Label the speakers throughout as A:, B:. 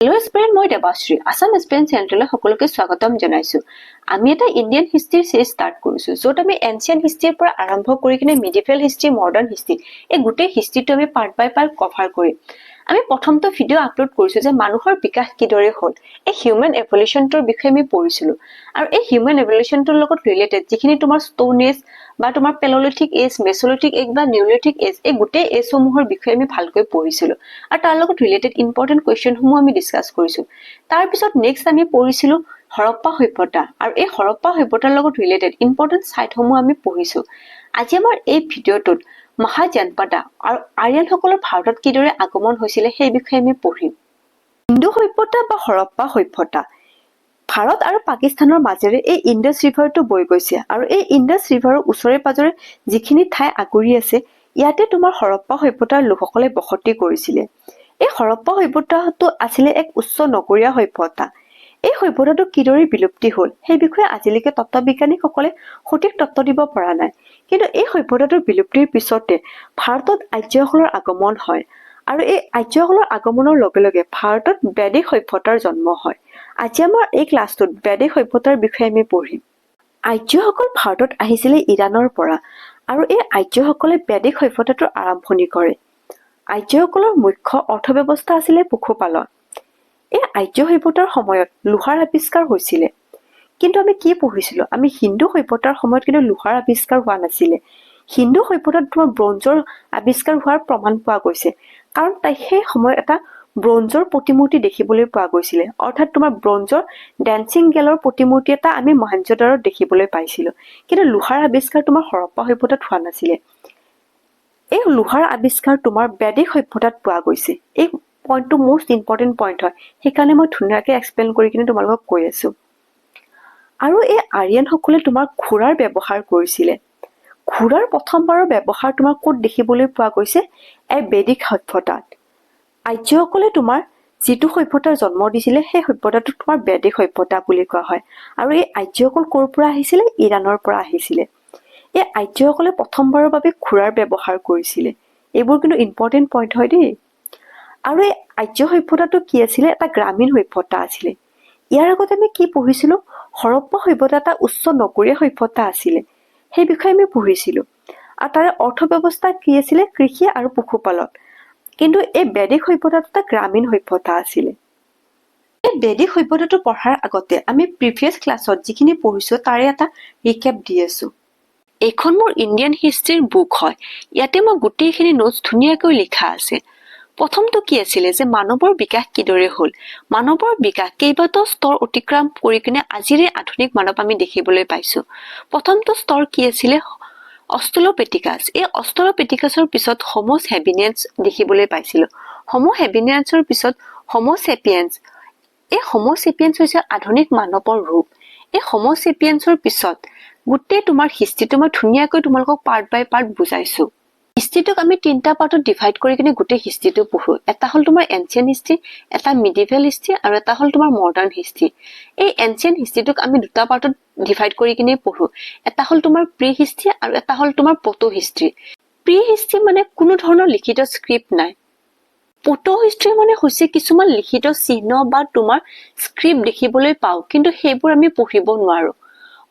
A: Hello' এস্পিৰেণ্ট, মই দেৱাশ্ৰী। আছাম এস্পিৰেণ্ট চেণ্ট্ৰেললৈ সকলোকে স্বাগতম জনাইছো। আমি এটা ইণ্ডিয়ান হিষ্ট্ৰী চিৰিজ ষ্টাৰ্ট কৰিছো, য'ত আমি এনচিয়েণ্ট হিষ্ট্ৰীৰ পৰা আৰম্ভ কৰি কিনে মিডিভেল হিষ্ট্ৰী, মডাৰ্ণ হিষ্ট্ৰী, এই গোটেই হিষ্ট্ৰীটো আমি পাৰ্ট বাই পাৰ্ট কভাৰ কৰিম। আমি প্ৰথমটো ভিডিঅ' আপলোড কৰিছো যে মানুহৰ বিকাশ কিদৰে হ'ল, এই হিউমেন এভলিউশ্যনটোৰ বিষয়ে আমি পঢ়িছিলো। আৰু এই হিউমেন এভলিউশ্যনটোৰ লগত ৰিলেটেড যিখিনি তোমাৰ ষ্টোন এজ বা তোমাৰ পেললিথিক এজ, মেছলিথিক এজ বা নিউলিথিক এজ, এই গোটেই এজসমূহৰ বিষয়ে আমি ভালকৈ পঢ়িছিলো। আৰু তাৰ লগত ৰিলেটেড ইম্পৰ্টেণ্ট কুৱেশ্যনসমূহ আমি ডিছকাছ কৰিছো। তাৰ পিছত নেক্সট আমি পঢ়িছিলো হৰপ্পা সভ্যতা, আৰু এই হৰপ্পা সভ্যতাৰ লগত ৰিলেটেড ইম্পৰ্টেণ্ট ছাইটসমূহ আমি পঢ়িছো। আজি আমাৰ এই ভিডিঅ'টোত মহাজনপদা আৰু আৰ্যনসকলৰ ভাৰতত কিদৰে আগমন হৈছিলে সেই বিষয়ে আমি পঢ়িম। হিন্দু সভ্যতা বা হৰপ্পা সভ্যতা ভাৰত আৰু পাকিস্তানৰ মাজেৰে এই ইণ্ডাছ ৰিভাৰটো বৈ গৈছে, আৰু এই ইণ্ডাছ ৰিভাৰৰ ওচৰে পাজৰে যিখিনি ঠাই আগুৰি আছে, ইয়াতে তোমাৰ হৰপ্পা সভ্যতাৰ লোকসকলে বসতি কৰিছিলে। এই হৰপ্পা সভ্যতাটো আছিলে এক উচ্চ নগৰীয়া সভ্যতা। এই সভ্যতাটো কিদৰে বিলুপ্তি হ'ল সেই বিষয়ে আজিলৈকে তত্ত্ববিজ্ঞানীসকলে সঠিক তত্ত্ব দিব পৰা নাই। কিন্তু এই সভ্যতাটোৰ বিলুপ্তিৰ পিছতে ভাৰতত আৰ্যসকলৰ আগমন হয়, আৰু এই আৰ্যসকলৰ আগমনৰ লগে লগে ভাৰতত বেদিক সভ্যতাৰ জন্ম হয়। আজি আমাৰ এই ক্লাছটোত বেদিক সভ্যতাৰ বিষয়ে আমি পঢ়িম। আৰ্যসকল ভাৰতত আহিছিলে ইৰাণৰ পৰা, আৰু এই আৰ্যসকলে বেদিক সভ্যতাটোৰ আৰম্ভণি কৰে। আৰ্যসকলৰ মুখ্য অৰ্থব্যৱস্থা আছিলে পশুপালন। এই আৰ্য সভ্যতাৰ সময়ত লোহাৰ আৱিষ্কাৰ হৈছিলে। কিন্তু আমি কি পঢ়িছিলো? আমি হিন্দু সভ্যতাৰ সময়ত কিন্তু লোহাৰ আৱিষ্কাৰ হোৱা নাছিলে। হিন্দু সভ্যতাত তোমাৰ ব্ৰঞ্জৰ আৱিষ্কাৰ হোৱাৰ প্ৰমাণ পোৱা গৈছে, কাৰণ সেই সময়ত এটা ব্ৰঞ্জৰ প্ৰতিমূৰ্তি দেখিবলৈ পোৱা গৈছিলে। অৰ্থাৎ তোমাৰ ব্ৰঞ্জৰ ডেন্সিং গেলৰ প্ৰতিমূৰ্তি এটা আমি মহেঞ্জোদাৰোত দেখিবলৈ পাইছিলো। কিন্তু লোহাৰ আৱিষ্কাৰ তোমাৰ হৰপ্পা সভ্যতাত হোৱা নাছিলে। এই লোহাৰ আৱিষ্কাৰ তোমাৰ বেদিক সভ্যতাত পোৱা গৈছে। এই পইণ্টটো মষ্ট ইম্পৰ্টেণ্ট পইণ্ট হয়, সেইকাৰণে মই ধুনীয়াকে এক্সপ্লেইন কৰি কিনে তোমালোকক কৈ আছো। আৰু এই আৰ্যনসকলে তোমাৰ ঘোঁৰাৰ ব্যৱহাৰ কৰিছিলে। ঘোঁৰাৰ প্ৰথমবাৰৰ ব্যৱহাৰ তোমাৰ ক'ত দেখিবলৈ পোৱা গৈছে? এই বেদিক সভ্যতাত। আৰ্যসকলে তোমাৰ যিটো সভ্যতাৰ জন্ম দিছিলে, সেই সভ্যতাটো তোমাৰ বেদিক সভ্যতা বুলি কোৱা হয়। আৰু এই আৰ্যসকল ক'ৰ পৰা আহিছিলে? ইৰাণৰ পৰা আহিছিলে। এই আৰ্যসকলে প্ৰথমবাৰৰ বাবে ঘোঁৰাৰ ব্যৱহাৰ কৰিছিলে। এইবোৰ কিন্তু ইম্পৰ্টেণ্ট পইণ্ট হয় দেই। আৰু এই আৰ্য সভ্যতাটো কি আছিলে? এটা গ্ৰামীণ সভ্যতা আছিলে। ইয়াৰ আগতে আমি কি পঢ়িছিলো? হৰপ্পা সভ্যতা এটা উচ্চ নগৰীয়া সভ্যতা আছিলে। সেই বিষয়ে আমি পঢ়িছিলো। আৰু তাৰে অৰ্থব্যৱস্থা কি আছিলে? কৃষি আৰু পশুপালন। কিন্তু এই বেদিক সভ্যতাটো এটা গ্ৰামীণ সভ্যতা আছিলে। এই বেদিক সভ্যতাটো পঢ়াৰ আগতে আমি প্ৰিভিয়াছ ক্লাছত যিখিনি পঢ়িছো তাৰে এটা ৰিকেপ দি আছো। এইখন মোৰ ইণ্ডিয়ান হিষ্ট্ৰীৰ বুক হয়। ইয়াতে মই গোটেইখিনি নোটছ ধুনীয়াকৈ লিখা আছে। প্ৰথমটো কি আছিলে যে মানৱৰ বিকাশ কিদৰে হ'ল। মানৱৰ বিকাশ কেইবাটাও স্তৰ অতিক্ৰম কৰি কিনে আজিৰে আধুনিক মানৱ আমি দেখিবলৈ পাইছো। প্ৰথমটো স্তৰ কি আছিলে? অষ্ট্ৰেলোপেথিকাছ। এই অষ্ট্ৰেলোপেথিকাছৰ পিছত হোমো হেবিনিয়ান্স দেখিবলৈ পাইছিলো। হোমো হেবিনিয়ান্সৰ পিছত হোমো চেপিয়েন্স। এই হোমো চেপিয়েন্স হৈছে আধুনিক মানৱৰ ৰূপ। এই হোমো চেপিয়েন্সৰ পিছত গোটেই তোমাৰ হিষ্ট্ৰীটো মই ধুনীয়াকৈ তোমালোকক পাৰ্ট বাই পাৰ্ট বুজাইছো। হিষ্ট্ৰীটোক আমি তিনিটা পাৰ্টত ডিভাইড কৰি কিনে গোটেই হিষ্ট্ৰীটো পঢ়ো। এটা হ'ল তোমাৰ এনচিয়েণ্ট হিষ্ট্ৰী, এটা মিডিভেল হিষ্ট্ৰী, আৰু এটা হ'ল তোমাৰ মডাৰ্ণ হিষ্ট্ৰী। এই এনচিয়েণ্ট হিষ্ট্ৰীটোক আমি দুটা পাৰ্টত ডিভাইড কৰি কিনে পঢ়ো। এটা হ'ল তোমাৰ প্ৰি হিষ্ট্ৰী আৰু এটা হ'ল তোমাৰ প্ৰটো হিষ্ট্ৰী। প্ৰি হিষ্ট্ৰী মানে কোনো ধৰণৰ লিখিত স্ক্ৰিপ্ট নাই। প্ৰটো হিষ্ট্ৰী মানে হৈছে কিছুমান লিখিত চিহ্ন বা তোমাৰ স্ক্ৰিপ্ট দেখিবলৈ পাওঁ, কিন্তু সেইবোৰ আমি পঢ়িব নোৱাৰো।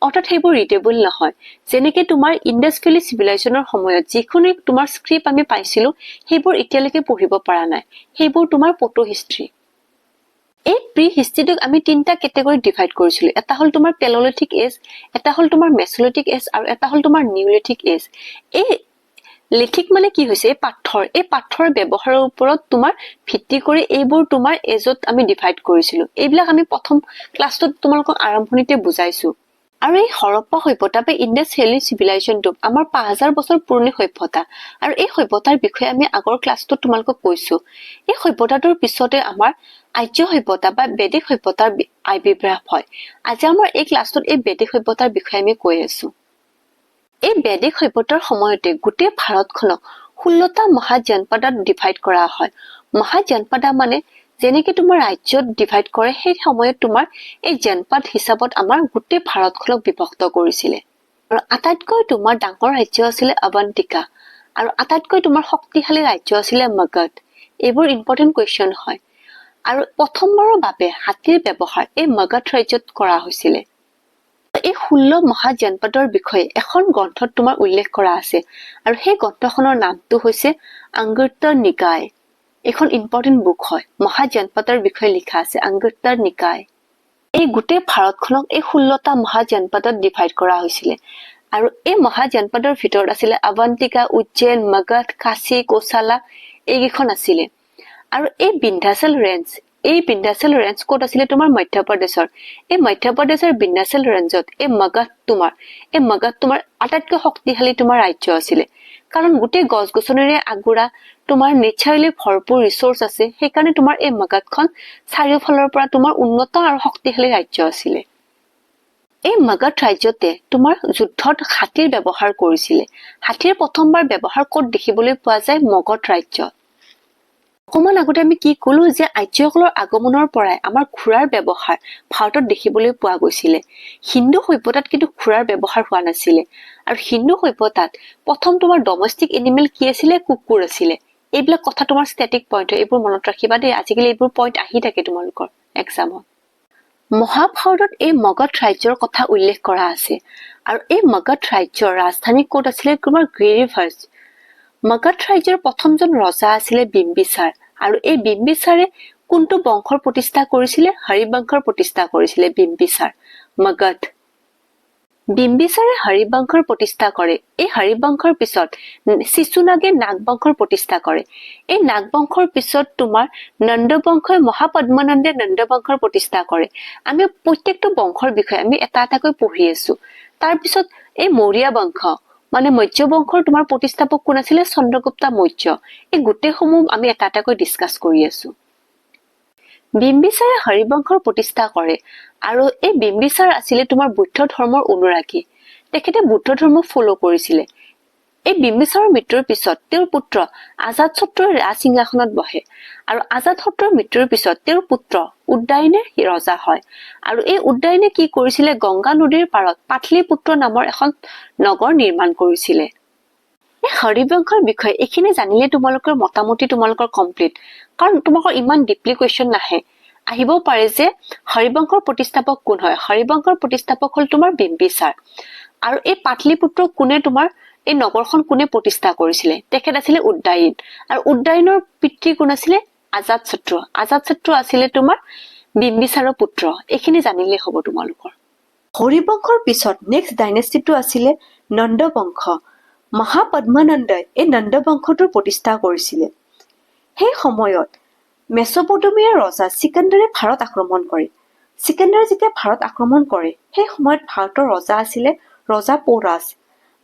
A: অৰ্থাৎ সেইবোৰ ৰিডেবল নহয়। যেনেকে তোমাৰ ইণ্ডাছ ভেলী চিভিলাইজেশ্যনৰ সময়ত যিখিনি তোমাৰ স্ক্ৰিপ্ট আমি পাইছিলো, সেইবোৰ এতিয়ালৈকে পঢ়িব পৰা নাই। সেইবোৰ তোমাৰ প্ৰটো হিষ্ট্ৰী। এই প্ৰি হিষ্ট্ৰীটোক আমি তিনিটা কেটেগৰীত ডিভাইড কৰিছিলো। এটা হ'ল তোমাৰ পেললিথিক এজ, এটা হ'ল তোমাৰ মেছলিথিক এজ, আৰু এটা হ'ল তোমাৰ নিউলিথিক এজ। এই লিথিক মানে কি হৈছে? এই পাথৰ ব্যৱহাৰৰ ওপৰত তোমাৰ ভিত্তি কৰি এইবোৰ তোমাৰ এজত আমি ডিভাইড কৰিছিলো। এইবিলাক আমি প্ৰথম ক্লাছটোত তোমালোকক আৰম্ভণিতে বুজাইছো। আৰু এই হৰপ্পা সভ্যতা বা ইণ্ডাছ ভেলী চিভিলাইজেশ্যনটো আমাৰ 5000 বছৰ পুৰণি সভ্যতা, আৰু এই সভ্যতাৰ বিষয়ে আমি আগৰ ক্লাছটোত তোমালোকক কৈছো। এই সভ্যতাটোৰ পিছতে আমাৰ আৰ্য সভ্যতা বা বেদিক সভ্যতাৰ আবিৰ্ভাৱ হয়। আজি আমাৰ এই ক্লাছটোত এই বেদিক সভ্যতাৰ বিষয়ে আমি কৈ আছো। এই বেদিক সভ্যতাৰ সময়তে গোটেই ভাৰতখনক 16টা মহাজনপদাত ডিভাইড কৰা হয়। মহাজনপদা মানে যেনেকে তোমাৰ ৰাজ্যত ডিভাইড কৰে, সেই সময়ত তোমাৰ এই জনপদ হিচাপত আমাৰ গোটেই ভাৰতখনক বিভক্ত কৰিছিলে। আৰু আটাইতকৈ তোমাৰ ডাঙৰ ৰাজ্য আছিলে অৱন্তিকা, আৰু আটাইতকৈ তোমাৰ শক্তিশালী ৰাজ্য আছিলে মগধ। এইবোৰ ইম্পৰ্টেণ্ট কুৱেশ্যন হয়। আৰু প্ৰথমবাৰৰ বাবে হাতীৰ ব্যৱহাৰ এই মগধ ৰাজ্যত কৰা হৈছিলে এই 16 মহাজনপদৰ বিষয়ে এখন গ্ৰন্থত তোমাৰ উল্লেখ কৰা আছে আৰু সেই গ্ৰন্থখনৰ নামটো হৈছে অংগুত্তৰ নিকায় এখন ইম্পৰ্টেন্ট বুক হয় মহাজনপদৰ বিষয়ে লিখা আছে অংগুত্তৰ নিকায় এই গোটেই ভাৰতখনক এই 16টা মহাজনপদত ডিভাইড কৰা হৈছিলে আৰু এই মহাজনপদৰ ভিতৰত আছিল অৱন্তিকা উজ্জয়ন মগধ কাশী কৌশলা এইকেইখন আছিল আৰু এই বিন্ধ্যাচল ৰেঞ্জ ক'ত আছিলে তোমাৰ মধ্যপ্ৰদেশৰ এই মধ্যপ্ৰদেশৰ বিন্ধ্যাচল ৰেঞ্জত এই মগধ তোমাৰ আটাইতকৈ শক্তিশালী তোমাৰ ৰাজ্য আছিল কাৰণ গোটেই গছ-গছনিৰে আগুৰা তোমাৰ নেচাৰেলি ভৰপূৰ ৰিসোৰ্স আছে সেইকাৰণে তোমাৰ এই মগধখন চাৰিওফালৰ পৰা তোমাৰ উন্নত আৰু শক্তিশালী ৰাজ্য আছিল এই মগধ ৰাজ্যতে তোমাৰ যুদ্ধত হাতীৰ ব্যৱহাৰ কৰিছিল হাতীৰ প্ৰথমবাৰ ব্যৱহাৰ ক'ত দেখিবলৈ পোৱা যায় মগধ ৰাজ্যত অকমান আগতে আমি কি কলো যে আৰ্যসকলৰ আগমনৰ পৰাই আমাৰ ঘোঁৰাৰ ব্যৱহাৰ ভাৰতত দেখিবলৈ পোৱা গৈছিল হিন্দু সভ্যতাত কিন্তু ঘোঁৰাৰ ব্যৱহাৰ হোৱা নাছিল আৰু হিন্দু সভ্যতাত প্ৰথম তোমাৰ ডমেষ্টিক এনিমেল কি আছিল কুকুৰ আছিল এইবিলাক কথা তোমাৰ ষ্টেটিক পইণ্ট এইবোৰ মনত ৰাখিবা দেই আজিকালি এইবোৰ পইণ্ট আহি থাকে তোমালোকৰ এক্সামত মহাভাৰতত এই মগধ ৰাজ্যৰ কথা উল্লেখ কৰা আছে আৰু এই মগধ ৰাজ্যৰ ৰাজধানী ক'ত আছিল তোমাৰ গিৰিভৰ্জ মগধ ৰাজ্যৰ প্ৰথমজন ৰজা আছিল বিম্বিসাৰ আৰু এই বিম্বিসাৰে কোনটো বংশৰ প্ৰতিষ্ঠা কৰিছিল হৰিবংশৰ প্ৰতিষ্ঠা কৰিছিল বিম্বিসাৰ মগধ বিম্বিসাৰে হৰিবংশৰ প্ৰতিষ্ঠা কৰে এই হৰিবংশৰ পিছত শিশুনাগে নাগবংশৰ প্ৰতিষ্ঠা কৰে এই নাগবংশৰ পিছত তোমাৰ নন্দবংশই মহাপদ্মনন্দে নন্দবংশৰ প্ৰতিষ্ঠা কৰে আমি প্ৰত্যেকটো বংশৰ বিষয়ে আমি এটা এটাকৈ পঢ়ি আছো তাৰ পিছত এই মৌৰ্য বংশ মানে মৌৰ্য বংশৰ তোমাৰ প্ৰতিষ্ঠাপক কোন আছিল চন্দ্ৰগুপ্ত মৌৰ্য এই গোটেইসমূহ আমি এটা এটাকৈ ডিসকাস কৰি আছো বিম্বিসাৰে হৰিবংশৰ প্ৰতিষ্ঠা কৰে আৰু এই বিম্বিসাৰ আছিল তোমাৰ বৌদ্ধ ধৰ্মৰ অনুৰাগী তেখেতে বৌদ্ধ ধৰ্ম ফলো কৰিছিল এই বিম্বিসাৰৰ মৃত্যুৰ পিছত তেওঁৰ পুত্ৰ আজাতশত্ৰুৰ ৰাজসিংহাসনত বহে আৰু আজাতশত্ৰুৰ মৃত্যুৰ পিছত তেওঁৰ পুত্ৰ উদয়নে ৰজা হয় আৰু এই উদয়নে কি কৰিছিল গংগা নদীৰ পাৰত পাটলিপুত্ৰ নামৰ এখন নগৰ নিৰ্মাণ কৰিছিল এই হৰিবংশৰ বিষয়ে এইখিনি জানিলে তোমালোকৰ মতামতি তোমালোকৰ কমপ্লিট কাৰণ তোমালোকৰ ইমান ডিপলি কোৱেশ্চন নাহে আহিব পাৰে যে হৰিবংশৰ প্ৰতিষ্ঠাপক কোন হয় হৰিবংশৰ প্ৰতিষ্ঠাপক হল তোমাৰ বিম্বিসাৰ আৰু এই পাটলিপুত্ৰ কোনে তোমাৰ এই নগৰখন কোনে প্ৰতিষ্ঠা কৰিছিল তেখেত আছিল উদয়ন আৰু উদয়নৰ পিতৃ কোন আছিল আজাতশত্ৰু আছিল তোমাৰ বিম্বিসাৰৰ পুত্ৰ এইখিনি জানিলে হ'ব তোমালোকৰ হৰিবংশৰ পিছত নেক্সট ডাইনেষ্টিটো আছিল নন্দবংশ মহাপদ্মনন্দই এই নন্দবংশটোৰ প্ৰতিষ্ঠা কৰিছিল সেই সময়ত মেছপটেমিয়াৰ ৰজা সিকান্দাৰে ভাৰত আক্ৰমণ কৰে সিকান্দাৰে যেতিয়া ভাৰত আক্ৰমণ কৰে সেই সময়ত ভাৰতৰ ৰজা আছিল ৰজা পৌৰাজ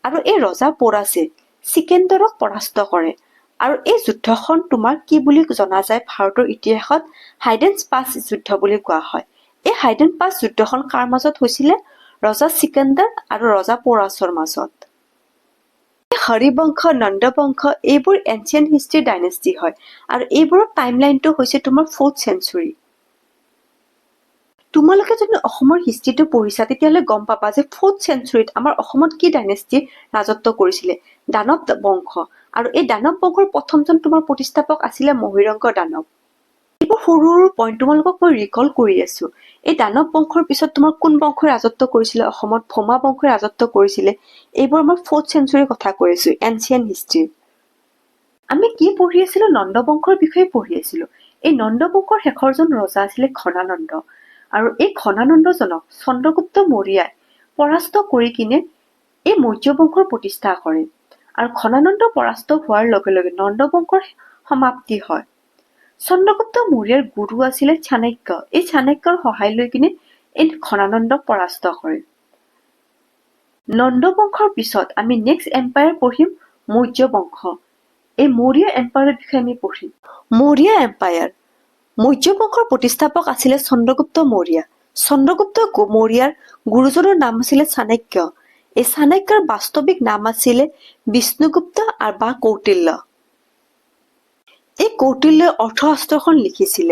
A: আৰু এই ৰজা পৌৰাজে সিকান্দাৰক পৰাস্ত কৰে আৰু এই যুদ্ধখন তোমাৰ কি বুলি জনা যায় ভাৰতৰ ইতিহাসত হাইডেন পাছ যুদ্ধ বুলি কোৱা হয় এই হাইডেন পাছ যুদ্ধখন কাৰ মাজত হৈছিল ৰজা সিকান্দাৰ আৰু ৰজা পৌৰাজৰ মাজত হৰিবংশ নন্দবংশ এইবোৰ এনচিয়েন্ট হিষ্ট্ৰী ডাইনেষ্টি হয় আৰু এইবোৰৰ টাইমলাইনটো হৈছে তোমাৰ 4th century তোমালোকে যদি অসমৰ হিষ্ট্ৰীটো পঢ়িছা তেতিয়াহলে গম পাবা যে 4th centuryত আমাৰ অসমত কি ডাইনেষ্টি ৰাজত্ব কৰিছিল দানৱ বংশ আৰু এই দানৱ বংশৰ প্ৰথমজন তোমাৰ প্ৰতিষ্ঠাপক আছিল মহিৰংগ দানৱ এইবোৰ সৰু সৰু পইণ্ট তোমালোকক মই ৰিকল কৰি আছো এই দানৱ বংশৰ পিছত তোমাৰ কোন বংশই ৰাজত্ব কৰিছিল অসমত ভৌমা বংশই ৰাজত্ব কৰিছিল এইবোৰ আমাৰ 4th century কথা কৈ আছো এনচিয়েন্ট হিষ্ট্ৰী আমি কি পঢ়ি আছিলো নন্দবংশৰ বিষয়ে পঢ়ি আছিলো এই নন্দবংশৰ শেষৰজন ৰজা আছিল ঘনানন্দ আৰু এই ঘনানন্দজনক চন্দ্ৰগুপ্ত মৌৰ্যই পৰাস্ত কৰি কিনে এই মৌৰ্য বংশৰ প্ৰতিষ্ঠা কৰে আৰু ঘনানন্দ পৰাস্ত হোৱাৰ লগে লগে নন্দবংশৰ সমাপ্তি হয় চন্দ্ৰগুপ্ত মৌৰ্যৰ গুৰু আছিল চাণক্য এই চাণক্যৰ সহায় লৈ কিনে এই ঘনানন্দক পৰাস্ত কৰে নন্দবংশৰ পিছত আমি নেক্সট এম্পায়াৰ পঢ়িম মৌৰ্য বংশ এই মৌৰ্য এম্পায়াৰৰ বিষয়ে আমি পঢ়িম মৌৰ্য এম্পায়াৰ মৌৰ্য বংশৰ প্ৰতিষ্ঠাপক আছিল চন্দ্ৰগুপ্ত মৌৰ্যৰ গুৰুজনৰ নাম আছিল চাণক্য এই চাণক্যৰ বাস্তৱিক নাম আছিল বিষ্ণুগুপ্ত বা কৌটিল্য এই কৌটিল্যই অৰ্থশাস্ত্ৰখন লিখিছিল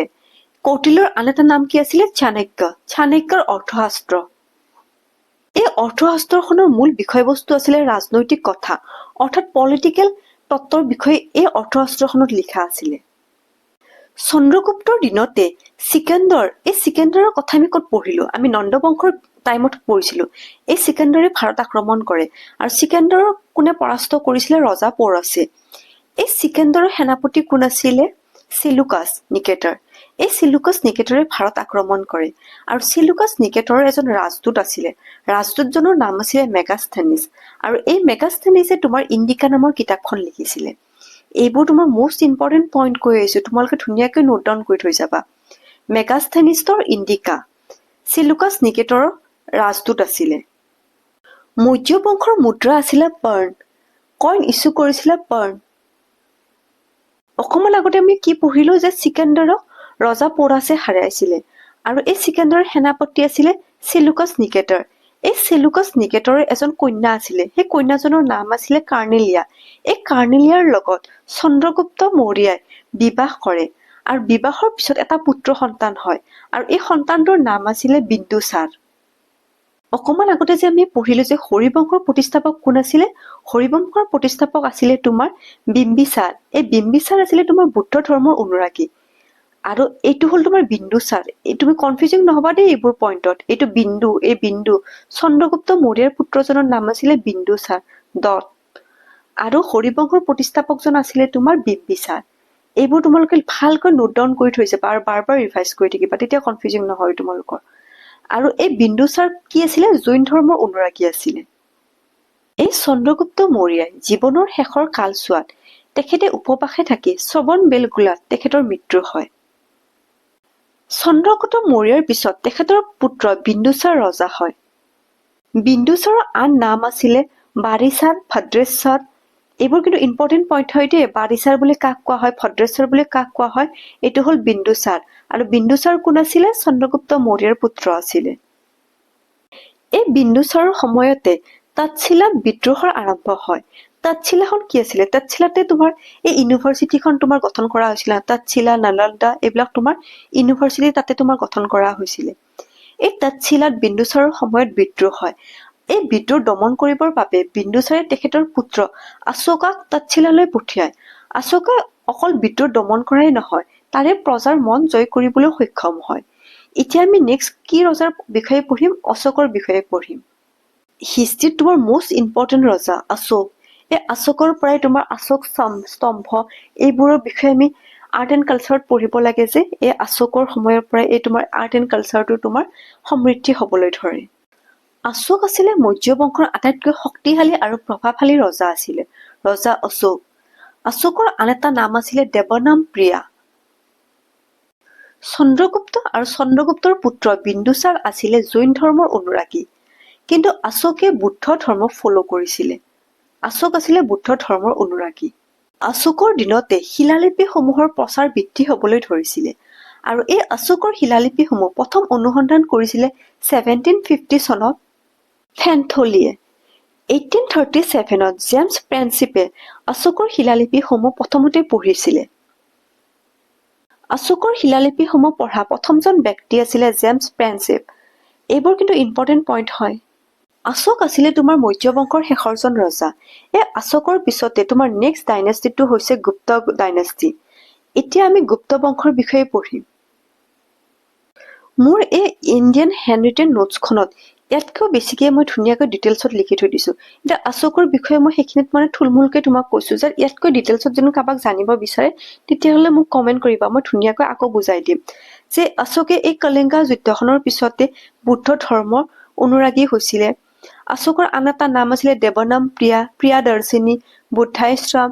A: কৌটিল্যৰ আন এটা নাম কি আছিল চাণক্যৰ অৰ্থশাস্ত্ৰ এই অৰ্থশাস্ত্ৰখনৰ মূল বিষয়বস্তু আছিল ৰাজনৈতিক কথা অৰ্থাৎ পলিটিকেল তত্ত্বৰ বিষয়ে এই অৰ্থশাস্ত্ৰখনত লিখা আছিল চন্দ্ৰগুপ্তৰ দিনতে চিকেন্দৰৰ কথা আমি ক'ত পঢ়িলো? আমি নন্দবংশৰ টাইমত পঢ়িছিলো। এই চিকেন্দৰে ভাৰত আক্ৰমণ কৰে আৰু চিকেন্দৰক কোনে পৰাস্ত কৰিছিলে? ৰজা পৌৰছে। এই চিকেন্দৰৰ সেনাপতি কোন আছিলে? চেলুকাছ নিকেটৰ। এই চেলুকাছ নিকেটৰে ভাৰত আক্ৰমণ কৰে আৰু চেলুকাছ নিকেটৰৰ এজন ৰাজদূত আছিলে। ৰাজদূতজনৰ নাম আছিলে মেগাস্থেনিছ আৰু এই মেগাস্থেনিছে তোমাৰ ইণ্ডিকা নামৰ কিতাপখন লিখিছিলে। এইবোৰ তোমাৰ মষ্ট ইম্পৰ্টেণ্ট পইণ্ট কৈ আহিছো, তোমালোকে ধুনীয়াকৈ নোট ডাউন কৰি থৈ যাবা। মেগাস্থেনিছৰ ইণ্ডিকা, চেলুকাছ নিকেটৰৰ ৰাজদূত আছিলে। মৌৰ্য বংশৰ মুদ্ৰা আছিলে পৰ্ণ। কইন ইছ্যু কৰিছিলে পৰ্ণ। অকমান আগতে আমি কি পঢ়িলো যে চিকেন্দৰক ৰজা পৌৰাছে হাৰাইছিলে আৰু এই চিকেন্দৰৰ সেনাপতি আছিলে চেলুকাছ নিকেটৰ। এই চেলুকাছ নিকেটৰৰ এজন কন্যা আছিলে, সেই কন্যাজনৰ নাম আছিলে কাৰ্নেলিয়া। এই কাৰ্নেলিয়াৰ লগত চন্দ্ৰগুপ্ত মৌৰ্যই বিবাহ কৰে আৰু বিবাহৰ পিছত এটা পুত্ৰ সন্তান হয় আৰু এই সন্তানটোৰ নাম আছিলে বিন্দুসাৰ। অকমান আগতে যে আমি পঢ়িলো যে হৰিবংশৰ প্ৰতিষ্ঠাপক কোন আছিলে? হৰিবংশৰ প্ৰতিষ্ঠাপক আছিলে তোমাৰ বিম্বিসাৰ। এই বিম্বিসাৰ আছিলে তোমাৰ বুদ্ধ ধৰ্মৰ অনুৰাগী আৰু এইটো হ'ল তোমাৰ বিন্দুসাৰ। তুমি কনফিউজিং নহবা দেই এইবোৰ পইণ্টত। এইটো বিন্দু, এই বিন্দু চন্দ্ৰগুপ্ত মৌৰ্যৰ পুত্ৰজনৰ নাম আছিলে বিন্দুসাৰ আৰু হৰিবংশৰ প্ৰতিষ্ঠাপকজন আছিলে তোমাৰ বিম্বিসাৰ। এইবোৰ তোমালোকে ভালকৈ নোট ডাউন কৰি থৈ যাবা আৰু বাৰ বাৰ ৰিভাইজ কৰি থাকিবা, তেতিয়া কনফিউজিং নহয় তোমালোকৰ। আৰু এই বিন্দুসাৰ কি আছিলে? জৈন ধৰ্মৰ অনুৰাগী আছিলে। এই চন্দ্ৰগুপ্ত মৌৰ্যই জীৱনৰ শেষৰ কালছোৱাত তেখেতে উপবাসে থাকি শ্ৰৱণ বেলগোলাত তেখেতৰ মৃত্যু হয়। চন্দ্ৰগুপ্ত মৌৰ্যৰ পিছত তেখেতৰ পুত্ৰ বিন্দুসাৰ ৰজা হয়। বিন্দুসাৰৰ আন নাম আছিলে বাৰিসাৰ, ভদ্ৰেশ্বৰ। এইবোৰ কিন্তু ইম্পৰ্টেণ্ট পইণ্ট হয় দেই। বাৰিসাৰ বুলি কাক কোৱা হয়, ভদ্ৰেশ্বৰ বুলি কাক কোৱা হয়? এইটো হ'ল বিন্দুসাৰ আৰু বিন্দুসাৰ কোন আছিলে? চন্দ্ৰগুপ্ত মৌৰ্যৰ পুত্ৰ আছিলে। এই বিন্দুসাৰৰ সময়তে তাতশিলাত বিদ্ৰোহৰ আৰম্ভ হয়। তাতশিলাখন কি আছিলে? তাতশিলাতে তোমাৰ এই ইউনিভাৰ্চিটিখন তোমাৰ গঠন কৰা হৈছিলে। তাতশিলা, নালন্দা এইবিলাক তোমাৰ ইউনিভাৰ্চিটি তাতে তোমাৰ গঠন কৰা হৈছিলে। এই তাতশিলাত বিন্দুসাৰৰ সময়ত বিদ্ৰোহ হয়। এই বিদ্ৰোহ দমন কৰিবৰ বাবে বিন্দুসাৰে তেখেতৰ পুত্ৰ অশোকাক তাতশিলালৈ পঠিয়ায়। অশোকে অকল বিদ্ৰোহ দমন কৰাই নহয়, তাৰে প্ৰজাৰ মন জয় কৰিবলৈ সক্ষম হয়। এতিয়া আমি নেক্সট কি ৰজাৰ বিষয়ে পঢ়িম? অশোকৰ বিষয়ে পঢ়িম। হিষ্ট্ৰীত তোমাৰ মষ্ট ইম্পৰ্টেণ্ট ৰজা অশোক। এই অশোকৰ পৰাই তোমাৰ অশোক স্তম্ভ এইবোৰৰ বিষয়ে আমি আৰ্ট এণ্ড কালচাৰত পঢ়িব লাগে যে এই অশোকৰ সময়ৰ পৰাই এই তোমাৰ আৰ্ট এণ্ড কালচাৰটো তোমাৰ সমৃদ্ধি হবলৈ ধৰে। অশোক আছিলে মৌৰ্য বংশৰ আটাইতকৈ শক্তিশালী আৰু প্ৰভাৱশালী ৰজা আছিলে, ৰজা অশোক। অশোকৰ আন এটা নাম আছিলে দেৱনাম প্ৰিয়া। চন্দ্ৰগুপ্ত আৰু চন্দ্ৰগুপ্তৰ পুত্ৰ বিন্দুসাৰ আছিলে জৈন ধৰ্মৰ অনুৰাগী, কিন্তু অশোকে বুদ্ধ ধৰ্ম ফলো কৰিছিলে। অশোক আছিলে বুদ্ধ ধৰ্মৰ অনুৰাগী। অশোকৰ দিনতে শিলালিপিসমূহৰ প্ৰচাৰ বৃদ্ধি হবলৈ ধৰিছিলে আৰু এই অশোকৰ শিলালিপিসমূহ প্ৰথম অনুসন্ধান কৰিছিলে 1750 চনত ফেন্থলিয়ে। 1837ত জেমছ প্ৰেন্সিপে অশোকৰ শিলালিপিসমূহ প্ৰথমতে পঢ়িছিলে। অশোকৰ শিলালিপিসমূহ পঢ়া প্ৰথমজন ব্যক্তি আছিলে জেমছ প্ৰেন্সিপ। এইবোৰ কিন্তু ইম্পৰ্টেণ্ট পইণ্ট হয়। অশোক আছিলে তোমাৰ মৌৰ্য বংশৰ শেষৰজন ৰজা। এই অশোকৰ পিছতে তোমাৰ নেক্সট ডাইনেষ্টিটো হৈছে গুপ্ত ডাইনেষ্টি। এতিয়া আমি গুপ্ত বংশৰ বিষয়ে পঢ়িম। মোৰ এই ইণ্ডিয়ান হেণ্ডৰিটেন নোটছখনত ইয়াতকৈও বেছিকে মই ধুনীয়াকৈ ডিটেইলছত লিখি থৈ দিছো। এতিয়া অশোকৰ বিষয়ে মই সেইখিনিত মানে থুলমূলকৈ তোমাক কৈছো যে ইয়াতকৈ ডিটেইলছত যদি কাৰোবাক জানিব বিচাৰে তেতিয়াহ'লে মোক কমেণ্ট কৰিবা, মই ধুনীয়াকৈ আকৌ বুজাই দিম যে অশোকে এই কলিংগা যুদ্ধখনৰ পিছতে বুদ্ধ ধৰ্মৰ অনুৰাগী হৈছিলে। অশোকৰ আন এটা নাম আছিলে দেৱনাম প্ৰিয়া, প্ৰিয়াদৰ্শিনী, বুদ্ধাশ্ৰম,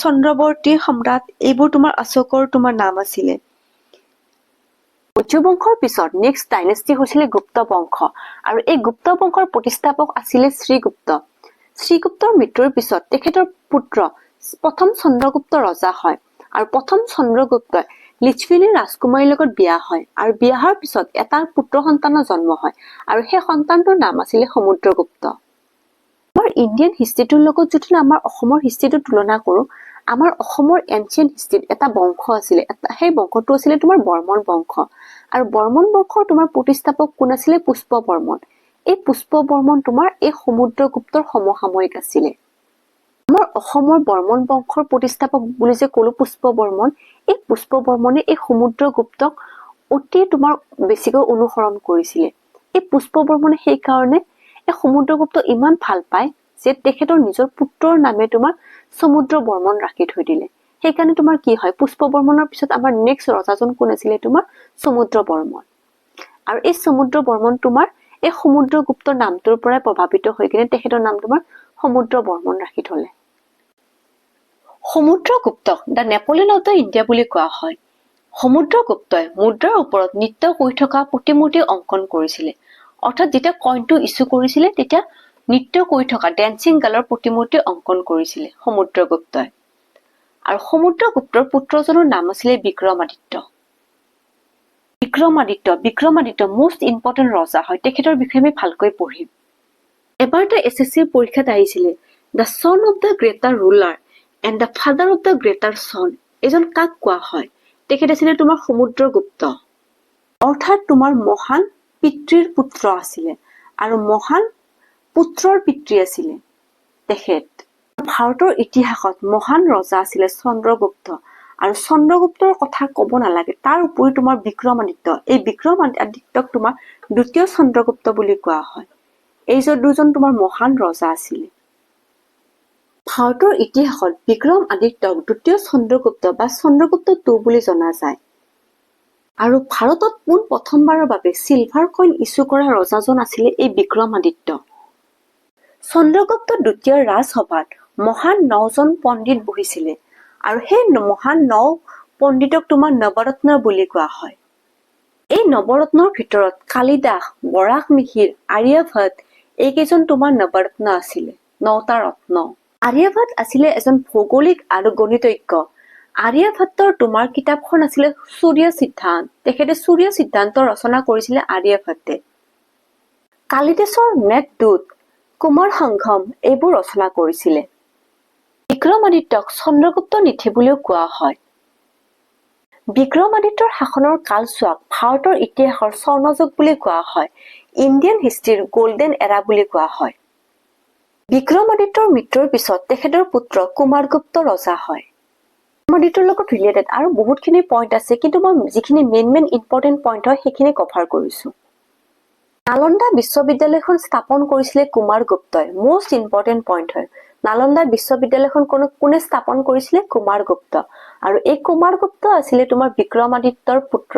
A: চন্দ্ৰৱৰ্তী সম্ৰাট। এইবোৰ তোমাৰ অশোকৰ তোমাৰ নাম আছিলে। মৌৰ্য বংশৰ পিছত নেক্সট ডাইনেষ্টি হৈছিলে গুপ্ত বংশ আৰু এই গুপ্ত বংশৰ প্ৰতিষ্ঠাপক আছিলে শ্ৰীগুপ্ত। শ্ৰীগুপ্তৰ মৃত্যুৰ পিছত তেখেতৰ পুত্ৰ প্ৰথম চন্দ্ৰগুপ্ত ৰজা হয় আৰু প্ৰথম চন্দ্ৰগুপ্তই লিচ্ছভিলীৰ ৰাজকুমাৰীৰ লগত বিয়া হয় আৰু বিয়া হোৱাৰ পিছত এটা পুত্ৰ সন্তানৰ জন্ম হয় আৰু সেই সন্তানটোৰ নাম আছিলে সমুদ্ৰগুপ্ত। আমাৰ ইণ্ডিয়ান হিষ্ট্ৰীটোৰ লগত যদি আমাৰ অসমৰ হিষ্ট্ৰীটো তুলনা কৰো, আমাৰ অসমৰ এনচিয়েন্ট হিষ্ট্ৰীত এটা বংশ আছিলে, সেই বংশটো আছিলে তোমাৰ বৰ্মন বংশ আৰু বৰ্মন বংশৰ তোমাৰ প্ৰতিষ্ঠাপক কোন আছিলে? পুষ্প বৰ্মন। এই পুষ্প বৰ্মন তোমাৰ এই সমুদ্ৰগুপ্তৰ সমসাময়িক আছিলে। আমাৰ অসমৰ বৰ্মন বংশৰ প্ৰতিষ্ঠাপক বুলি যে কলো পুষ্প বৰ্মন, এই পুষ্পবৰ্মনে এই সমুদ্ৰগুপ্তক অতি তোমাৰ বেছিকৈ অনুসৰণ কৰিছিলে। এই পুষ্পবৰ্মনে সেইকাৰণে এই সমুদ্ৰগুপ্ত ইমান ভাল পায় যে তেখেতৰ নিজৰ পুত্ৰৰ নামে তোমাৰ সমুদ্ৰবৰ্মন ৰাখি থৈ দিলে। সেইকাৰণে তোমাৰ কি হয়, পুষ্পবৰ্মনৰ পিছত আমাৰ নেক্সট ৰজাজন কোন আছিলে তোমাৰ সমুদ্ৰবৰ্মন। আৰু এই সমুদ্ৰবৰ্মন তোমাৰ এই সমুদ্ৰগুপ্তৰ নামটোৰ পৰাই প্ৰভাৱিত হৈ কিনে তেখেতৰ নাম তোমাৰ সমুদ্ৰবৰ্মন ৰাখি থলে। সমুদ্ৰগুপ্তক the Napoleon of the India বুলি কোৱা হয়। সমুদ্ৰগুপ্তই মুদ্ৰাৰ ওপৰত নৃত্য কৰি থকা প্ৰতিমূৰ্তি অংকন কৰিছিলে। অৰ্থাৎ যেতিয়া কইনটো ইছ্যু কৰিছিলে তেতিয়া নৃত্য কৰি থকা ডেন্সিং গাৰ্লৰ প্ৰতিমূৰ্তি অংকন কৰিছিলে সমুদ্ৰগুপ্তই। আৰু সমুদ্ৰগুপ্তৰ পুত্ৰজনৰ নাম আছিলে বিক্ৰমাদিত্য। বিক্ৰমাদিত্য মোষ্ট ইম্পৰ্টেণ্ট ৰজা হয়। তেখেতৰ বিষয়ে আমি ভালকৈ পঢ়িম। এবাৰ এটা SSC পৰীক্ষাত আহিছিলে the son of the greater ruler and the father of the greater son. এজন কাক কোৱা হয়? তেখেত আছিলে তোমাৰ সমুদ্ৰগুপ্ত। অৰ্থাৎ তোমাৰ মহান পিতৃৰ পুত্ৰ আছিলে আৰু মহান পুত্ৰৰ পিতৃ আছিলে তেখেত। ভাৰতৰ ইতিহাসত মহান ৰজা আছিলে চন্দ্ৰগুপ্ত। আৰু চন্দ্ৰগুপ্তৰ কথা কব নালাগে, তাৰ উপৰি তোমাৰ বিক্ৰমাদিত্য, এই বিক্ৰমাদিত্যক তোমাৰ দ্বিতীয় চন্দ্ৰগুপ্ত বুলি কোৱা হয়। এই দুজন তোমাৰ মহান ৰজা আছিলে। ভাৰতৰ ইতিহাসত বিক্ৰমাদিত্যক দ্বিতীয় চন্দ্ৰগুপ্ত বা চন্দ্ৰগুপ্ত II বুলি জনা যায়। আৰু ভাৰতত পোন প্ৰথমবাৰৰ বাবে চিলভাৰ কইন ইছ্যু কৰা ৰজাজন আছিলে এই বিক্ৰমাদিত্য। চন্দ্ৰগুপ্ত দ্বিতীয়ৰ ৰাজসভাত মহান 9জন পণ্ডিত বহিছিলে আৰু সেই মহান 9 পণ্ডিতক তোমাৰ নৱৰত্ন বুলি কোৱা হয়। এই নৱৰত্নৰ ভিতৰত কালিদাস, বৰাক মিহিৰ, আৰ্যভট্ট এইকেইজন তোমাৰ নৱৰত্ন আছিলে, 9টা ৰত্ন। আৰ্যভট্ট আছিলে এজন ভৌগোলিক আৰু গণিতজ্ঞ। আৰ্যভট্টৰ তোমাৰ কিতাপখন আছিলে সূৰ্য সিদ্ধান্ত। তেখেতে সূৰ্য সিদ্ধান্ত ৰচনা কৰিছিলে আৰ্যভট্টে। কালিদাসৰ মেঘদূত, কুমাৰ সংঘম এইবোৰ ৰচনা কৰিছিলে। বিক্ৰমাদিত্যক চন্দ্ৰগুপ্ত নিধি বুলিও কোৱা হয়। বিক্ৰমাদিত্যৰ শাসনৰ কালছোৱাক ভাৰতৰ ইতিহাসৰ স্বৰ্ণযুগ বুলি কোৱা হয়। ইণ্ডিয়ান হিষ্ট্ৰীৰ গল্ডেন এৰা বুলি কোৱা হয়। বিক্ৰমাদিত্যৰ মৃত্যুৰ পিছত তেখেতৰ পুত্ৰ কুমাৰগুপ্ত ৰজা হয়। বিক্ৰমাদিত্যৰ লগত ৰিলেটেড আৰু বহুতখিনি পইণ্ট আছে, কিন্তু মই যিখিনি মেইন ইম্পৰ্টেণ্ট পইণ্ট হয় সেইখিনি কভাৰ কৰিছো। নালন্দা বিশ্ববিদ্যালয়খন স্থাপন কৰিছিলে কুমাৰগুপ্তই। মোষ্ট ইম্পৰ্টেণ্ট পইণ্ট হয়। নালন্দা বিশ্ববিদ্যালয়খন কোনে স্থাপন কৰিছিলে? কুমাৰগুপ্ত। আৰু এই কুমাৰগুপ্ত আছিলে তোমাৰ বিক্ৰমাদিত্যৰ পুত্ৰ।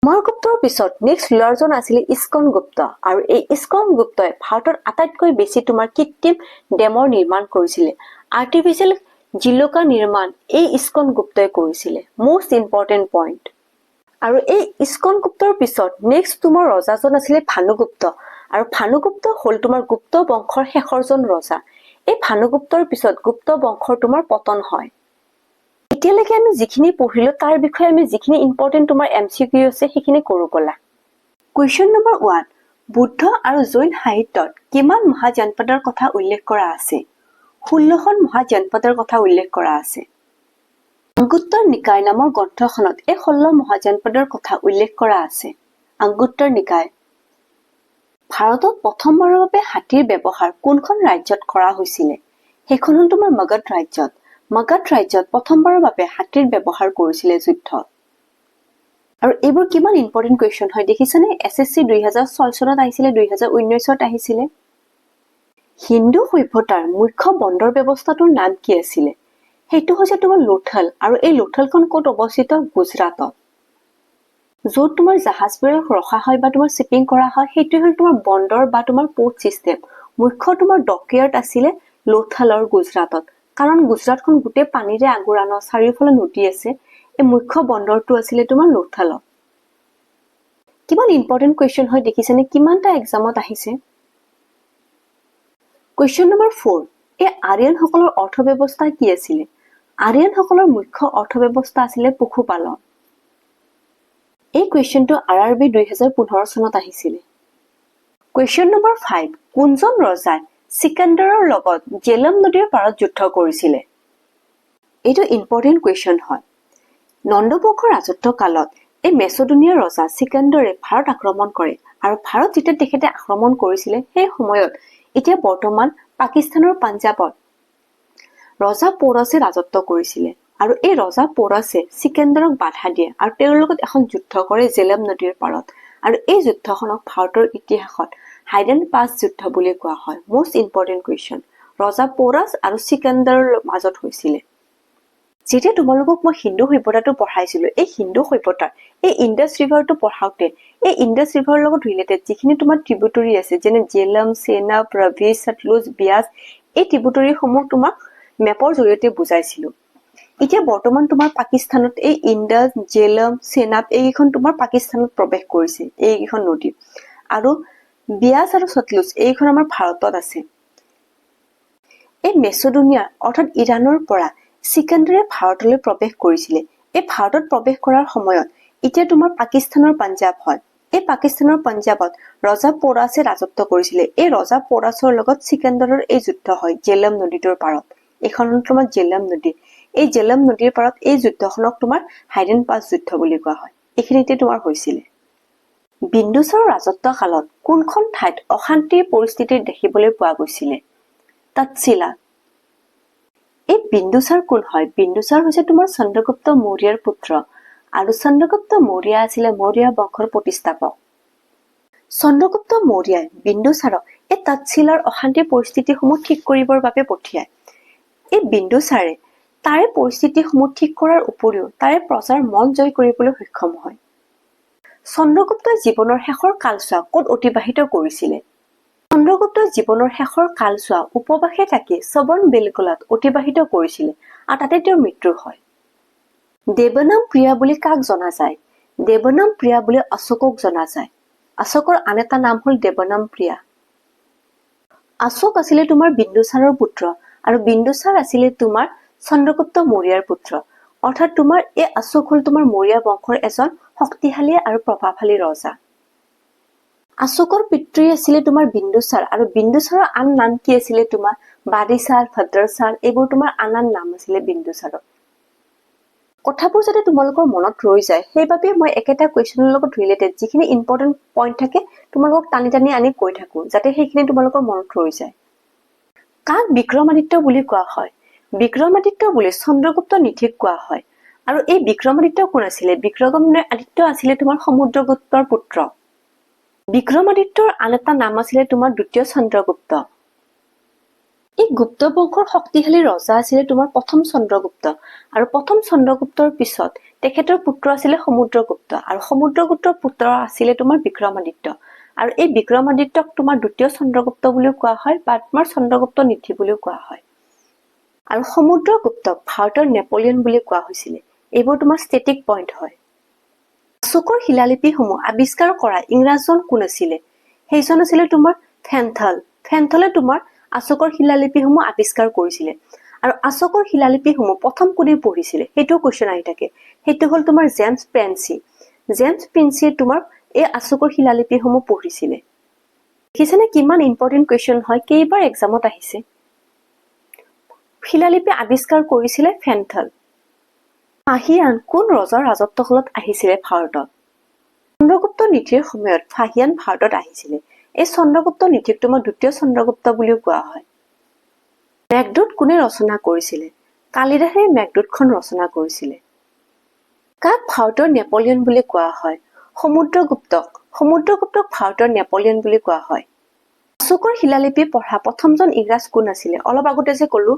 A: কুমাৰগুপ্তৰ পিছত নেক্সট ৰুলাৰজন আছিলে ইস্কন গুপ্ত। আৰু এই ইস্কন গুপ্তই ভাৰতত আটাইতকৈ বেছি তোমাৰ কৃত্ৰিম ডেমৰ নিৰ্মাণ কৰিছিলে। আৰ্টিফিচিয়েল জিলকা নিৰ্মাণ এই ইস্কন গুপ্তই কৰিছিলে। Most important point. আৰু এই ইস্কন গুপ্তৰ পিছত নেক্সট তোমাৰ ৰজাজন আছিলে ভানুগুপ্ত। আৰু ভানুগুপ্ত হল তোমাৰ গুপ্ত বংশৰ শেষৰজন ৰজা। এই ভানুগুপ্তৰ পিছত গুপ্ত বংশৰ তোমাৰ পতন হয়। এতিয়ালৈকে আমি যিখিনি পঢ়িলো তাৰ বিষয়ে আমি যিখিনি ইম্পৰ্টেণ্ট তোমাৰ MCQ আছে সেইখিনি কৰো বলা। কুৱেশ্যন নম্বৰ 1, বুদ্ধ আৰু জৈন সাহিত্যত কিমান মহাজনপদৰ কথা উল্লেখ কৰা আছে? 16খন মহাজনপদৰ কথা উল্লেখ কৰা আছে। আংগুত্তৰ নিকায় নামৰ গ্ৰন্থখনত এই 16 মহাজনপদৰ কথা উল্লেখ কৰা আছে। আংগুত্তৰ নিকায়। ভাৰতত প্ৰথমবাৰৰ বাবে হাতীৰ ব্যৱহাৰ কোনখন ৰাজ্যত কৰা হৈছিলে? সেইখন হ'ল তোমাৰ মগধ ৰাজ্যত। মগধ ৰাজ্যত প্ৰথমবাৰৰ বাবে হাতীৰ ব্যৱহাৰ কৰিছিলে যুদ্ধত। আৰু এইবোৰ কিমান ইম্পৰ্টেণ্ট কুৱেশ্যন হয় দেখিছানে? SSC 2006 চনত আহিছিলে, 2019ত আহিছিলে। হিন্দু সভ্যতাৰ মুখ্য বন্দৰ ব্যৱস্থাটোৰ নাম কি আছিলে? সেইটো হৈছে তোমাৰ লোথাল। আৰু এই লোথালখন ক'ত অৱস্থিত? গুজৰাটত। য'ত তোমাৰ জাহাজবোৰে ৰখা হয় বা তোমাৰ শ্বিপিং কৰা হয় সেইটো হ'ল তোমাৰ বন্দৰ বা তোমাৰ পোৰ্ট চিষ্টেম। মুখ্য তোমাৰ ডকয়াৰ্ড আছিলে লোথালৰ গুজৰাটত। কাৰণ গুজৰাটখন গোটেই পানীৰে আগুৰানো, চাৰিওফালে নদী আছে। এই মুখ্য বন্দৰটো আছিলে তোমাৰ লোথালত। কিমান ইম্পৰ্টেণ্ট কুৱেশ্যন হয় দেখিছানে? কিমানটা এক্সামত আহিছে? কুৱেশ্যন নম্বৰ 4, এই আৰ্যনসকলৰ অৰ্থব্যৱস্থা কি আছিলে? আৰ্যনসকলৰ মুখ্য অৰ্থব্যৱস্থা আছিলে পশুপালন। এই কুৱেশ্যনটো RRB 2015 চনত আহিছিলে। কুৱেশ্যন নম্বৰ 5, কোনজন ৰজাই সিকান্দাৰৰ লগত জেলম নদীৰ পাৰত যুদ্ধ কৰিছিলে? এইটো ইম্পৰ্টেণ্ট কুৱেশ্যন হয়। নন্দবংশৰ ৰাজত্ব কালত এই মেচডোনিয়াৰ ৰজা সিকান্দাৰে ভাৰত আক্ৰমণ কৰে। আৰু ভাৰত যেতিয়া তেখেতে আক্ৰমণ কৰিছিলে সেই সময়ত এতিয়া বৰ্তমান পাকিস্তানৰ পাঞ্জাবত ৰজা পৌৰছে ৰাজত্ব কৰিছিলে। আৰু এই ৰজা পোৰাছে সিকান্দাৰক বাধা দিয়ে আৰু তেওঁৰ লগত এখন যুদ্ধ কৰে জেলাম নদীৰ পাৰত আৰু এই যুদ্ধখনক ভাৰতৰ ইতিহাসত হাইডেন পাছ যুদ্ধ বুলি কোৱা হয় মোষ্ট ইম্পৰ্টেন্ট কুৱেশ্যন ৰজা পোৰাছ আৰু সিকান্দাৰৰ মাজত হৈছিল যেতিয়া তোমালোকক মই হিন্দু সভ্যতাটো পঢ়াইছিলো এই হিন্দু সভ্যতাৰ এই ইন্দাস ৰিভাৰটো পঢ়াওতে এই ইন্দাস ৰিভাৰৰ লগত ৰিলেটেড যিখিনি তোমাৰ ট্ৰিবিউটৰী আছে যেনে জেলাম চেনাব ৰাভি সতলুজ বিয়াস এই ট্ৰিবিউটৰী সমূহ তোমাক মেপৰ জৰিয়তে বুজাইছিলো এতিয়া বৰ্তমান তোমাৰ পাকিস্তানত এই ইন্দাস জেলাম চেনাব এইখন তোমাৰ পাকিস্তানত প্ৰৱেশ কৰিছে এইখন নদী আৰু বিয়াস আৰু সতলুজ এইখন আমাৰ ভাৰতত আছে এই মেচেডোনিয়া অৰ্থাৎ ইৰাণৰ পৰা সিকান্দাৰে ভাৰতলৈ প্ৰৱেশ কৰিছিল এই ভাৰতত প্ৰৱেশ কৰাৰ সময়ত এতিয়া তোমাৰ পাকিস্তানৰ পাঞ্জাব হয় এই পাকিস্তানৰ পাঞ্জাবত ৰজা পোৰাছে ৰাজত্ব কৰিছিল এই ৰজা পোৰাছৰ লগত সিকান্দাৰৰ এই যুদ্ধ হয় জেলাম নদীৰ পাৰত এখন তোমাৰ জেলাম নদী এই জেলাম নদীৰ পাৰত এই যুদ্ধখনক তোমাৰ হাইডেন পাছ যুদ্ধ বুলি কোৱা হয় এইখিনিতে তোমাৰ হৈছিল বিন্দুসাৰৰ ৰাজত্ব কালত কোনখন ঠাইত অশান্তিৰ পৰিস্থিতি দেখিবলৈ পোৱা গৈছিল তৎশিলা এই বিন্দুসাৰ কোন হয় বিন্দুসাৰ হৈছে তোমাৰ চন্দ্ৰগুপ্ত মৌৰ্যৰ পুত্ৰ আৰু চন্দ্ৰগুপ্ত মৌৰ্য আছিল মৌৰ্য বংশৰ প্ৰতিষ্ঠাপক চন্দ্ৰগুপ্ত মৌৰ্যই বিন্দুসাৰক এই তৎশিলাৰ অশান্তিৰ পৰিস্থিতিসমূহ ঠিক কৰিবৰ বাবে পঠিয়ায় এই বিন্দুসাৰে তাৰে পৰিস্থিতিসমূহ ঠিক কৰাৰ উপৰিও তাৰে প্ৰজাৰ মন জয় কৰিবলৈ সক্ষম হয় চন্দ্ৰগুপ্তই জীৱনৰ শেষৰ কালছোৱা ক'ত অতিবাহিত কৰিছিল চন্দ্ৰগুপ্তৰ জীৱনৰ শেষৰ কালছোৱা উপবাসে থাকি সবন বেলগোলাত অতিবাহিত কৰিছিল আৰু তাতে তেওঁৰ মৃত্যু হয় দেৱনাম প্ৰিয়া বুলি কাক জনা যায় দেৱনাম প্ৰিয়া বুলি অশোকক জনা যায় অশোকৰ আন এটা নাম হ'ল দেৱনাম প্ৰিয়া অশোক আছিল তোমাৰ বিন্দুসাৰৰ পুত্ৰ আৰু বিন্দুসাৰ আছিল তোমাৰ চন্দ্ৰগুপ্ত মৌৰ্যৰ পুত্ৰ অৰ্থাৎ তোমাৰ এই অশোক হ'ল তোমাৰ মৌৰ্য বংশৰ এজন শক্তিশালী আৰু প্ৰভাৱশালী ৰজা অশোকৰ পিতৃ আছিল তোমাৰ বিন্দুসাৰ আৰু বিন্দুসাৰৰ আন নাম কি আছিল তোমাৰ বাদিসাৰ ভদ্ৰসাৰ এইবোৰ তোমাৰ আন নাম আছিল বিন্দুসাৰৰ কথাবোৰ যাতে তোমালোকৰ মনত ৰৈ যায় সেইবাবে মই একেটা কুৱেশ্যনৰ লগত ৰিলেটেড যিখিনি ইম্পৰ্টেন্ট পইণ্ট থাকে তোমালোকক টানি টানি আনি কৈ থাকো যাতে সেইখিনি তোমালোকৰ মনত ৰৈ যায় কাক বিক্ৰমাদিত্য বুলি কোৱা হয় বিক্ৰমাদিত্য বুলি চন্দ্ৰগুপ্ত নিধিক কোৱা হয় আৰু এই বিক্ৰমাদিত্য কোন আছিল বিক্ৰমাদিত্য আছিল তোমাৰ সমুদ্ৰগুপ্তৰ পুত্ৰ বিক্ৰমাদিত্যৰ আন এটা নাম আছিল তোমাৰ দ্বিতীয় চন্দ্ৰগুপ্ত এই গুপ্ত বংশৰ শক্তিশালী ৰজা আছিল তোমাৰ প্ৰথম চন্দ্ৰগুপ্ত আৰু প্ৰথম চন্দ্ৰগুপ্তৰ পিছত তেখেতৰ পুত্ৰ আছিল সমুদ্ৰগুপ্ত আৰু সমুদ্ৰগুপ্তৰ পুত্ৰ আছিল তোমাৰ বিক্ৰমাদিত্য আৰু এই বিক্ৰমাদিত্যক তোমাৰ দ্বিতীয় চন্দ্ৰগুপ্ত বুলিও কোৱা হয় বা তোমাৰ চন্দ্ৰগুপ্ত নিধি বুলিও কোৱা হয় আৰু সমুদ্ৰগুপ্তক ভাৰতৰ নেপোলিয়ন বুলি কোৱা হৈছিল এইবোৰ তোমাৰ ষ্টেটিক পইণ্ট হয় অশোকৰ শিলালিপিসমূহ আৱিষ্কাৰ কৰা ইংৰাজজন কোন আছিল সেইজন আছিল তোমাৰ ফেন্থলে তোমাৰ অশোকৰ শিলালিপিসমূহ আৱিষ্কাৰ কৰিছিল আৰু অশোকৰ শিলালিপিসমূহ প্ৰথম কোনে পঢ়িছিল সেইটো কোৱেশ্যন আহি থাকে সেইটো হ'ল তোমাৰ জেমছ প্ৰিন্সিয়ে তোমাৰ এই অশোকৰ শিলালিপিসমূহ পঢ়িছিল দেখিছেনে কিমান ইম্পৰ্টেন্ট কুৱেশ্যন হয় কেইবাৰ এক্সামত আহিছে শিলালিপি আৱিষ্কাৰ কৰিছিল ফেন্থল ফাহিয়ান কোন ৰজাৰ ৰাজত্বকালত আহিছিল ভাৰতত চন্দ্ৰগুপ্ত নিধিৰ সময়ত ফাহিয়ান ভাৰতত আহিছিল এই চন্দ্ৰগুপ্ত নিধিক তোমাৰ দ্বিতীয় চন্দ্ৰগুপ্ত বুলিও কোৱা হয় মেঘদূত কোনে ৰচনা কৰিছিল কালিদাসে মেঘদূতখন ৰচনা কৰিছিল কাক ভাৰতৰ নেপোলিয়ন বুলি কোৱা হয় সমুদ্ৰগুপ্তক ভাৰতৰ নেপোলিয়ন বুলি কোৱা হয় অশোকৰ শিলালিপি পঢ়া প্ৰথমজন ইংৰাজ কোন আছিল অলপ আগতে যে ক'লো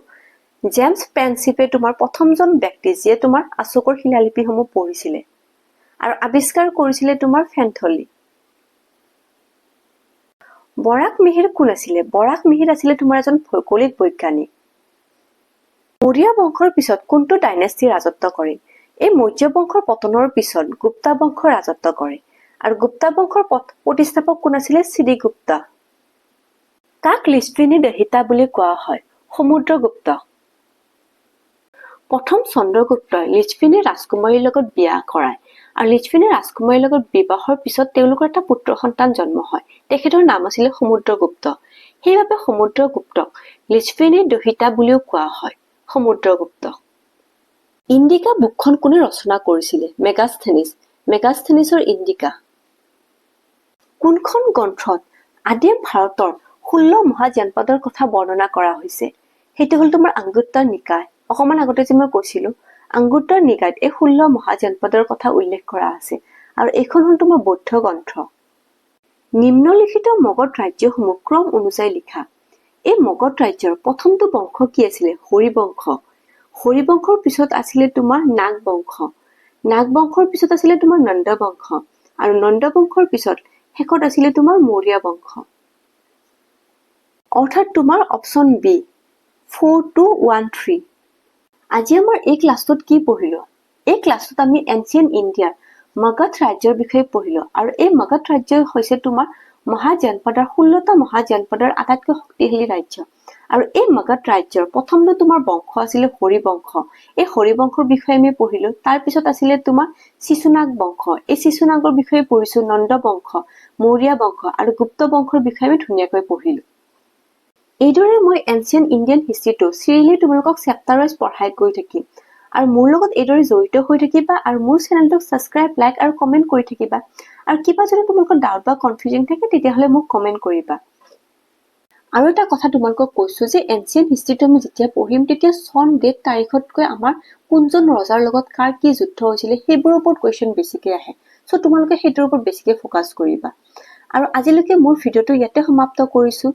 A: জেমছ প্ৰিন্সিপে তোমাৰ প্ৰথমজন ব্যক্তি যিয়ে তোমাৰ অশোকৰ শিলালিপিসমূহ পঢ়িছিল আৰু আৱিষ্কাৰ কৰিছিল তোমাৰ ফেন্থলি বৰাক মিহিৰ কোন আছিল বৰাক মিহিৰ আছিল তোমাৰ এজন ভৌগোলিক বৈজ্ঞানিক মৌৰ্য বংশৰ পিছত কোনটো ডাইনেষ্টি ৰাজত্ব কৰে এই মৌৰ্য বংশৰ পতনৰ পিছত গুপ্তা বংশ ৰাজত্ব কৰে আৰু গুপ্তা বংশৰ প্ৰতিষ্ঠাপক কোন আছিল শ্ৰীগুপ্তা কাক লিচভিনি দহিতা বুলি কোৱা হয় সমুদ্ৰগুপ্ত প্ৰথম চন্দ্ৰগুপ্তই লিচভিনি ৰাজকুমাৰীৰ লগত বিয়া কৰায় আৰু লিচভিনি ৰাজকুমাৰীৰ লগত বিবাহৰ পিছত তেওঁলোকৰ এটা পুত্ৰ সন্তান জন্ম হয় তেখেতৰ নাম আছিল সমুদ্ৰগুপ্ত সেইবাবে সমুদ্ৰগুপ্তক লিচভিনি দহিতা বুলিও কোৱা হয় সমুদ্ৰগুপ্ত ইণ্ডিকা বুকখন কোনে ৰচনা কৰিছিল মেগাস্থেনিছৰ ইণ্ডিকা কোনখন গ্ৰন্থত আদিম ভাৰতৰ 16 মহাজনপদৰ কথা বৰ্ণনা কৰা হৈছে সেইটো হ'ল তোমাৰ অংগুত্তৰ নিকায় অকমান আগতে যে মই কৈছিলো আংগুত্তৰ নিকায়ত এই 16 মহাজনপদৰ কথা উল্লেখ কৰা আছে আৰু এইখন হ'ল তোমাৰ বৌদ্ধ গ্ৰন্থ নিম্নলিখিত মগধ ৰাজ্যসমূহ ক্ৰম অনুযায়ী লিখা এই মগধ ৰাজ্যৰ প্ৰথমটো বংশ কি আছিল হৰিবংশ হৰিবংশৰ পিছত আছিল তোমাৰ নাগ বংশ নাগ বংশৰ পিছত আছিল তোমাৰ নন্দ বংশ আৰু নন্দ বংশৰ পিছত শেষত আছিল তোমাৰ মৌৰ্য বংশ অৰ্থাৎ তোমাৰ অপচন বি 4213 আজি আমাৰ এই ক্লাছটোত কি পঢ়িলো এই ক্লাছটোত আমি এনচিয়েন্ট ইণ্ডিয়াৰ মগধ ৰাজ্যৰ বিষয়ে পঢ়িলো আৰু এই মগধ ৰাজ্য হৈছে তোমাৰ মহাজনপদৰ 16টা মহাজনপদৰ আটাইতকৈ শক্তিশালী ৰাজ্য আৰু এই মগধ ৰাজ্যৰ প্ৰথমটো তোমাৰ বংশ আছিল হৰিবংশ এই হৰিবংশৰ বিষয়ে আমি পঢ়িলো তাৰ পিছত আছিল তোমাৰ শিশুনাগ বংশ এই শিশুনাগৰ বিষয়ে পঢ়িছো নন্দ বংশ মৌৰ্য বংশ আৰু গুপ্ত বংশৰ বিষয়ে আমি ধুনীয়াকৈ পঢ়িলো এইদৰে মই এনচিয়েন্ট ইণ্ডিয়ান হিষ্ট্ৰীটো সিৰিয়ালি তোমালোকক চেপ্টাৰ ৱাইজ পঢ়াই গৈ থাকিম আৰু মোৰ লগত এইদৰে জড়িত হৈ থাকিবা আৰু মোৰ চেনেলটোক সাবস্ক্ৰাইব লাইক আৰু কমেন্ট কৰি থাকিবা আৰু কিবা যদি তোমালোকৰ ডাউট বা কনফিউজন থাকে তেতিয়াহলে মোক কমেন্ট কৰিবা আৰু এটা কথা তোমালোকক কৈছো যে এনচিয়েন্ট হিষ্ট্ৰীটো আমি যেতিয়া পঢ়িম তেতিয়া সন ডেট তাৰিখতকৈ আমাৰ কোনজন ৰজাৰ লগত কাৰ কি যুদ্ধ হৈছিল সেইবোৰৰ ওপৰত কোৱেশ্চন বেছিকৈ আহে সো তোমালোকে সেইটোৰ ওপৰত বেছিকৈ ফোকাস কৰিবা আৰু আজিলৈকে মোৰ ভিডিওটো ইয়াতে সমাপ্ত কৰিছো